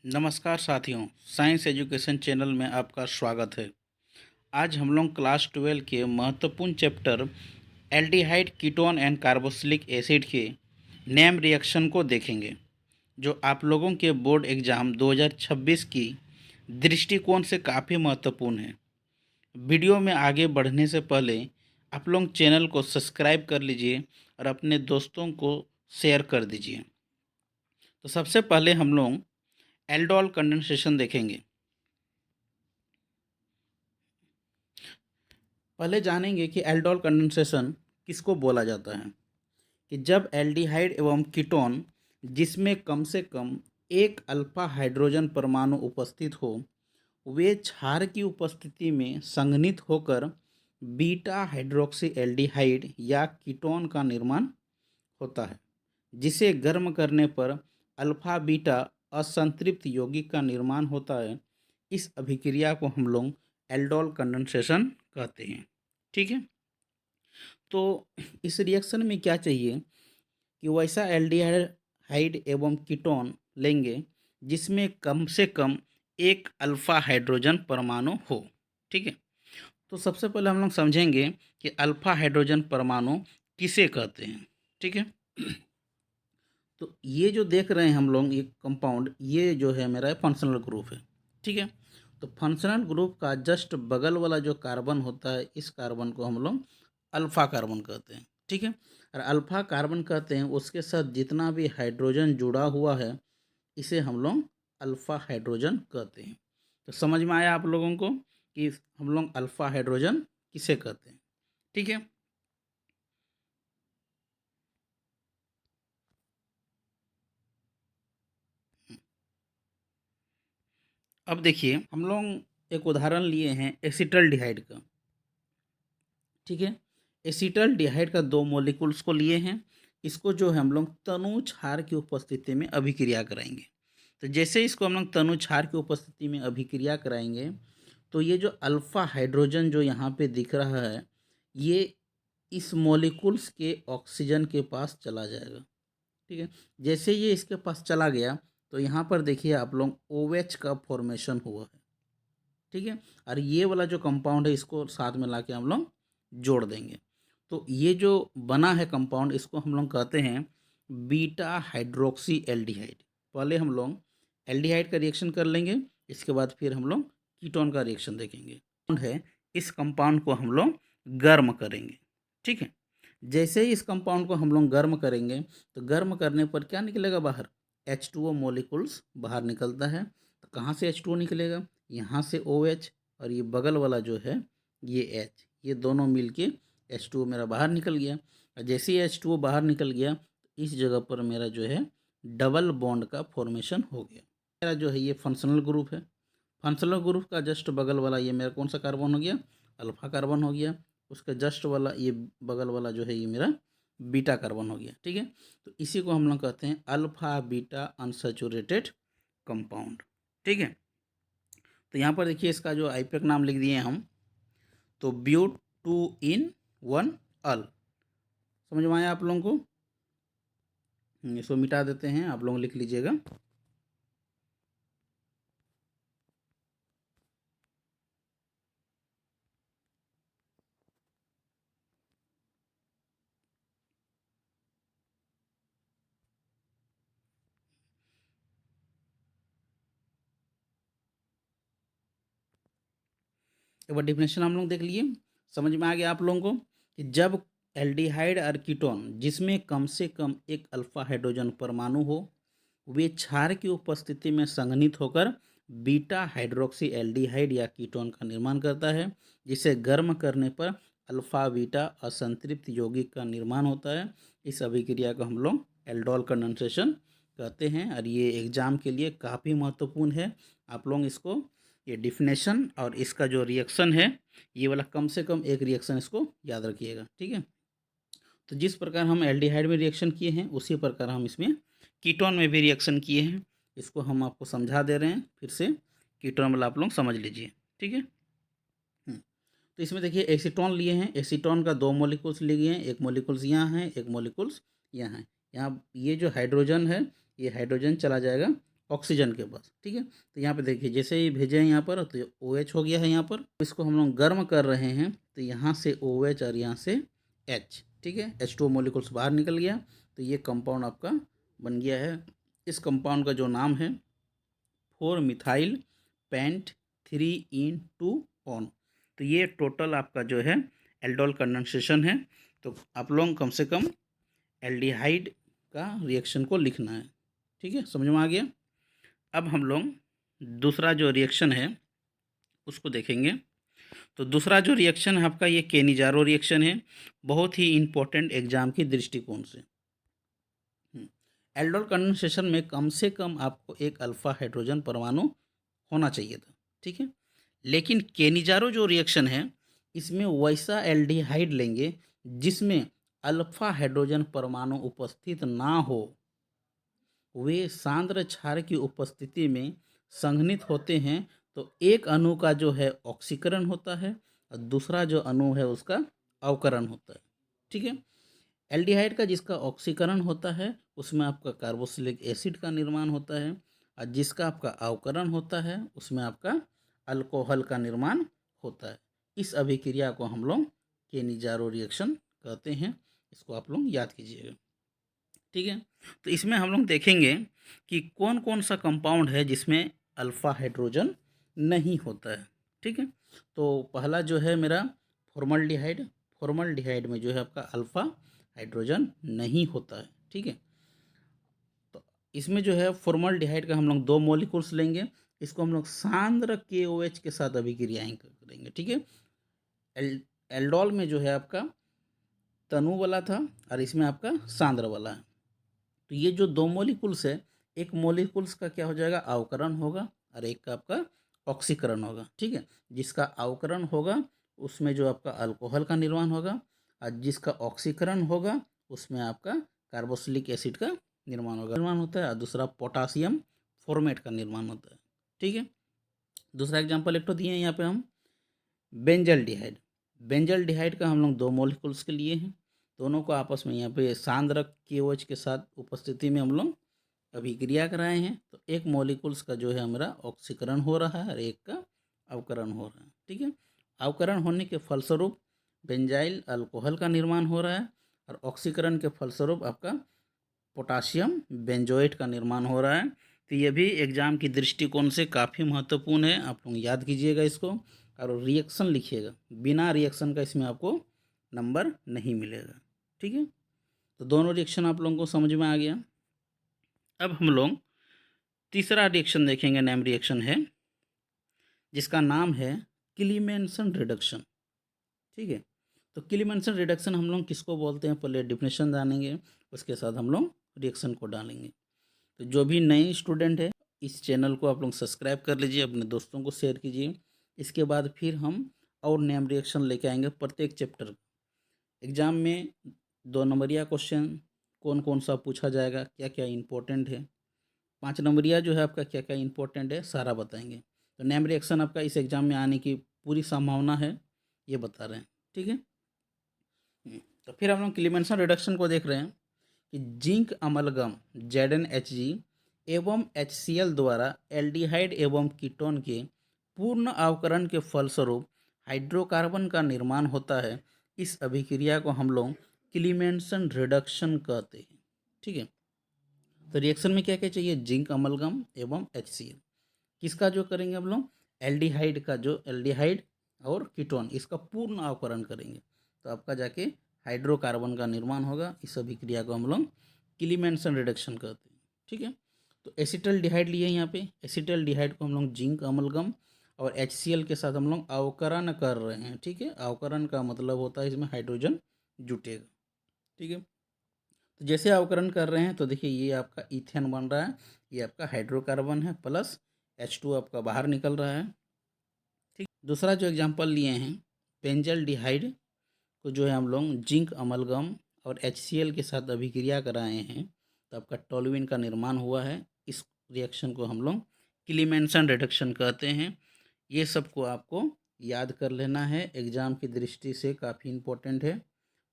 नमस्कार साथियों, science education channel में आपका स्वागत है। आज हम लोग क्लास 12 के महत्वपूर्ण chapter aldehyde ketone and carboxylic acid के नेम रिएक्शन को देखेंगे, जो आप लोगों के बोर्ड एग्ज़ाम 2026 की दृष्टिकोण से काफ़ी महत्वपूर्ण है। वीडियो में आगे बढ़ने से पहले आप लोग चैनल को सब्सक्राइब कर लीजिए और अपने दोस्तों को शेयर कर दीजिए। तो सबसे पहले हम लोग एल्डोल कंडेंसेशन देखेंगे। पहले जानेंगे कि एल्डोल कंडेंसेशन किसको बोला जाता है। कि जब एल्डिहाइड एवं कीटोन जिसमें कम से कम एक अल्फा हाइड्रोजन परमाणु उपस्थित हो, वे क्षार की उपस्थिति में संघनित होकर बीटा हाइड्रोक्सी एल्डिहाइड या कीटोन का निर्माण होता है, जिसे गर्म करने पर अल्फा बीटा असंतृप्त यौगिक का निर्माण होता है। इस अभिक्रिया को हम लोग एल्डोल कंडेंसेशन कहते हैं। ठीक है। तो इस रिएक्शन में क्या चाहिए कि वैसा एल्डिहाइड एवं कीटोन लेंगे जिसमें कम से कम एक अल्फा हाइड्रोजन परमाणु हो। ठीक है। तो सबसे पहले हम लोग समझेंगे कि अल्फा हाइड्रोजन परमाणु किसे कहते हैं। ठीक है। तो ये जो देख रहे हैं हम लोग ये कंपाउंड, ये जो है मेरा फंक्शनल ग्रुप है। ठीक है। तो फंक्शनल ग्रुप का जस्ट बगल वाला जो कार्बन होता है, इस कार्बन को हम लोग अल्फा कार्बन कहते हैं। ठीक है। और अल्फा कार्बन कहते हैं उसके साथ जितना भी हाइड्रोजन जुड़ा हुआ है, इसे हम लोग अल्फा हाइड्रोजन कहते हैं। तो समझ में आया आप लोगों को कि हम लोग अल्फा हाइड्रोजन किसे कहते हैं। ठीक है। अब देखिए, हम लोग एक उदाहरण लिए हैं एसिटल्डिहाइड का। ठीक है। एसिटल्डिहाइड का दो मॉलिक्यूल्स को लिए हैं। इसको जो है हम लोग तनु क्षार की उपस्थिति में अभिक्रिया कराएंगे। तो जैसे इसको हम लोग तनु क्षार की उपस्थिति में अभिक्रिया कराएंगे, तो ये जो अल्फा हाइड्रोजन जो यहाँ पे दिख रहा है, ये इस मॉलिक्यूल्स के ऑक्सीजन के पास चला जाएगा। ठीक है। जैसे ये इसके पास चला गया, तो यहाँ पर देखिए आप लोग OH का फॉर्मेशन हुआ है। ठीक है। और ये वाला जो कंपाउंड है, इसको साथ में लाके हम लोग जोड़ देंगे। तो ये जो बना है कंपाउंड, इसको हम लोग कहते हैं बीटा हाइड्रोक्सी एल्डिहाइड। पहले हम लोग एल्डिहाइड का रिएक्शन कर लेंगे, इसके बाद फिर हम लोग कीटोन का रिएक्शन देखेंगे। है, इस कंपाउंड को हम लोग गर्म करेंगे। ठीक है। जैसे ही इस कंपाउंड को हम लोग गर्म करेंगे, तो गर्म करने पर क्या निकलेगा बाहर? H2O मॉलिक्यूल्स बाहर निकलता है। तो कहाँ से H2O निकलेगा? यहाँ से OH, और ये बगल वाला जो है ये H, ये दोनों मिलके H2O मेरा बाहर निकल गया। और जैसे ही H2O बाहर निकल गया, तो इस जगह पर मेरा जो है डबल बॉन्ड का फॉर्मेशन हो गया। मेरा जो है ये फंक्शनल ग्रुप है। फंक्शनल ग्रुप का जस्ट बगल वाला ये मेरा कौन सा कार्बन हो गया? अल्फा कार्बन हो गया। उसका जस्ट वाला ये बगल वाला जो है ये मेरा बीटा कार्बन हो गया। ठीक है। तो इसी को हम लोग कहते हैं अल्फा बीटा अनसैचुरेटेड कंपाउंड। ठीक है। तो यहाँ पर देखिए इसका जो आईपीएक नाम लिख दिए हम, तो ब्यूट 2 in 1 अल। समझ में आया आप लोगों को? इसको मिटा देते हैं, आप लोग लिख लीजिएगा। एक बार डिफिनेशन हम लोग देख लिए, समझ में आ गया आप लोगों को कि जब एल्डिहाइड और कीटोन जिसमें कम से कम एक अल्फा हाइड्रोजन परमाणु हो, वे क्षार की उपस्थिति में संघनित होकर बीटा हाइड्रोक्सी एल्डिहाइड या कीटोन का निर्माण करता है, जिसे गर्म करने पर अल्फा बीटा असंतृप्त यौगिक का निर्माण होता है। इस अभिक्रिया को हम लोग एल्डोल कंडेंसेशन कहते हैं, और ये एग्जाम के लिए काफ़ी महत्वपूर्ण है। आप लोग इसको, ये डिफिनेशन और इसका जो रिएक्शन है, ये वाला कम से कम एक रिएक्शन इसको याद रखिएगा। ठीक है। तो जिस प्रकार हम एल्डिहाइड में रिएक्शन किए हैं, उसी प्रकार हम इसमें कीटोन में भी रिएक्शन किए हैं। इसको हम आपको समझा दे रहे हैं फिर से, कीटोन वाला आप लोग समझ लीजिए। ठीक है। तो इसमें देखिए एसीटोन लिए हैं। एसीटोन का दो मॉलिक्यूल्स लिए हैं, एक मॉलिक्यूल्स यहाँ है, एक मॉलिक्यूल्स यहाँ है। यहाँ ये जो हाइड्रोजन है, ये हाइड्रोजन चला जाएगा ऑक्सीजन के पास, ठीक है। तो यहाँ पे देखिए जैसे ही भेजे हैं यहाँ पर तो ये OH हो गया है यहाँ पर। इसको हम लोग गर्म कर रहे हैं तो यहाँ से OH और यहाँ से H, ठीक है, H2O मॉलिक्यूल्स बाहर निकल गया। तो ये कंपाउंड आपका बन गया है। इस कंपाउंड का जो नाम है 4-मिथाइल पेंट 3-इन-2-ऑन। तो ये टोटल आपका जो है एल्डोल कंडेंसेशन है। तो आप लोग कम से कम एल्डिहाइड का रिएक्शन को लिखना है, ठीक है, समझ में आ गया। अब हम लोग दूसरा जो रिएक्शन है उसको देखेंगे। तो दूसरा जो रिएक्शन है आपका ये केनिजारो रिएक्शन है, बहुत ही इम्पोर्टेंट एग्जाम की दृष्टिकोण से। एल्डोल कंडेंसेशन में कम से कम आपको एक अल्फा हाइड्रोजन परमाणु होना चाहिए था, ठीक है। लेकिन केनिजारो जो रिएक्शन है इसमें वैसा एल्डिहाइड लेंगे जिसमें अल्फा हाइड्रोजन परमाणु उपस्थित ना हो। वे सांद्र क्षार की उपस्थिति में संघनित होते हैं। तो एक अणु का जो है ऑक्सीकरण होता है और दूसरा जो अणु है उसका अवकरण होता है, ठीक है। एल्डिहाइड का जिसका ऑक्सीकरण होता है उसमें आपका कार्बोक्सिलिक एसिड का निर्माण होता है और जिसका आपका अवकरण होता है उसमें आपका अल्कोहल का निर्माण होता है। इस अभिक्रिया को हम लोग केनिजारो रिएक्शन कहते हैं। इसको आप लोग याद कीजिएगा, ठीक है। तो इसमें हम लोग देखेंगे कि कौन कौन सा कंपाउंड है जिसमें अल्फा हाइड्रोजन नहीं होता है, ठीक है। तो पहला जो है मेरा फॉर्मल्डिहाइड। फॉर्मल्डिहाइड में जो है आपका अल्फा हाइड्रोजन नहीं होता है, ठीक है। तो इसमें जो है फॉर्मल्डिहाइड का हम लोग 2 मॉलिक्यूल्स लेंगे। इसको हम लोग सांद्र KOH के साथ अभिक्रियाएं करेंगे, ठीक है। एल्डोल में जो है आपका तनु वाला था और इसमें आपका सांद्र वाला है। तो ये जो 2 मॉलिक्यूल्स है, एक मॉलिक्यूल्स का क्या हो जाएगा अवकरण होगा और एक का आपका ऑक्सीकरण होगा, ठीक है। जिसका अवकरण होगा उसमें जो आपका अल्कोहल का निर्माण होगा और जिसका ऑक्सीकरण होगा उसमें आपका कार्बोक्सिलिक एसिड का निर्माण होता है और दूसरा पोटासियम फॉर्मेट का निर्माण होता है, ठीक है। दूसरा एग्जाम्पल एक तो दिए हैं यहाँ पे हम बेंजल्डिहाइड। बेंजल्डिहाइड का हम लोग 2 मॉलिक्यूल्स के लिए हैं। दोनों को आपस में यहाँ पे सांद्र KOH के साथ उपस्थिति में हम लोग अभिक्रिया कराए हैं। तो एक मॉलिक्यूल्स का जो है हमारा ऑक्सीकरण हो रहा है और एक का अवकरण हो रहा है, ठीक है। अवकरण होने के फलस्वरूप बेंजाइल अल्कोहल का निर्माण हो रहा है और ऑक्सीकरण के फलस्वरूप आपका पोटासियम बेंजोएट का निर्माण हो रहा है। तो ये भी एग्जाम की दृष्टिकोण से काफ़ी महत्वपूर्ण है, आप लोग याद कीजिएगा इसको और रिएक्शन लिखिएगा। बिना रिएक्शन का इसमें आपको नंबर नहीं मिलेगा, ठीक है। तो दोनों रिएक्शन आप लोगों को समझ में आ गया। अब हम लोग तीसरा रिएक्शन देखेंगे, नेम रिएक्शन है जिसका नाम है क्लीमेंसन रिडक्शन, ठीक है। तो क्लीमेंसन रिडक्शन हम लोग किसको बोलते हैं पहले डिफिनेशन जानेंगे, उसके साथ हम लोग रिएक्शन को डालेंगे। तो जो भी नए स्टूडेंट है इस चैनल को आप लोग सब्सक्राइब कर लीजिए, अपने दोस्तों को शेयर कीजिए। इसके बाद फिर हम और नेम रिएक्शन लेके आएंगे प्रत्येक चैप्टर। एग्जाम में 2 नंबरिया क्वेश्चन कौन कौन सा पूछा जाएगा, क्या क्या इंपॉर्टेंट है, 5 नंबरिया जो है आपका क्या क्या इंपॉर्टेंट है सारा बताएंगे। तो नेम रिएक्शन आपका इस एग्ज़ाम में आने की पूरी संभावना है, ये बता रहे हैं, ठीक है। तो फिर हम लोग क्लीमेंसन रिडक्शन को देख रहे हैं कि जिंक अमलगम ZnHg एवं HCl द्वारा एल्डिहाइड एवं कीटोन के पूर्ण अवकरण के फलस्वरूप हाइड्रोकार्बन का निर्माण होता है। इस अभिक्रिया को हम लोग क्लीमेंसन रिडक्शन कहते हैं, ठीक है। तो रिएक्शन में क्या क्या चाहिए, जिंक अमलगम एवं HCl। किसका जो करेंगे हम लोग एल्डिहाइड का, जो एल्डिहाइड और कीटोन इसका पूर्ण अवकरण करेंगे तो आपका जाके हाइड्रोकार्बन का निर्माण होगा। इस अभिक्रिया को हम लोग क्लीमेंसन रिडक्शन कहते हैं, ठीक है। तो एसिटल्डिहाइड लिए यहाँ पे, एसिटल्डिहाइड को हम लोग जिंक अमलगम और HCl के साथ हम लोग अवकरण कर रहे हैं, ठीक है। अवकरण का मतलब होता है इसमें हाइड्रोजन जुटेगा, ठीक है। तो जैसे अवकरण कर रहे हैं तो देखिए ये आपका इथेन बन रहा है, ये आपका हाइड्रोकार्बन है प्लस H2 आपका बाहर निकल रहा है, ठीक। दूसरा जो एग्जांपल लिए हैं बेंजल्डिहाइड को जो है हम लोग जिंक अमलगम और HCl के साथ अभिक्रिया कराए हैं तो आपका टोल्यूइन का निर्माण हुआ है। इस रिएक्शन को हम लोग क्लीमेंसन रिडक्शन कहते हैं। ये सबको आपको याद कर लेना है, एग्ज़ाम की दृष्टि से काफ़ी इम्पोर्टेंट है।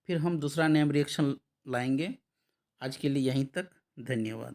फिर हम दूसरा नेम रिएक्शन लाएंगे। आज के लिए यहीं तक, धन्यवाद।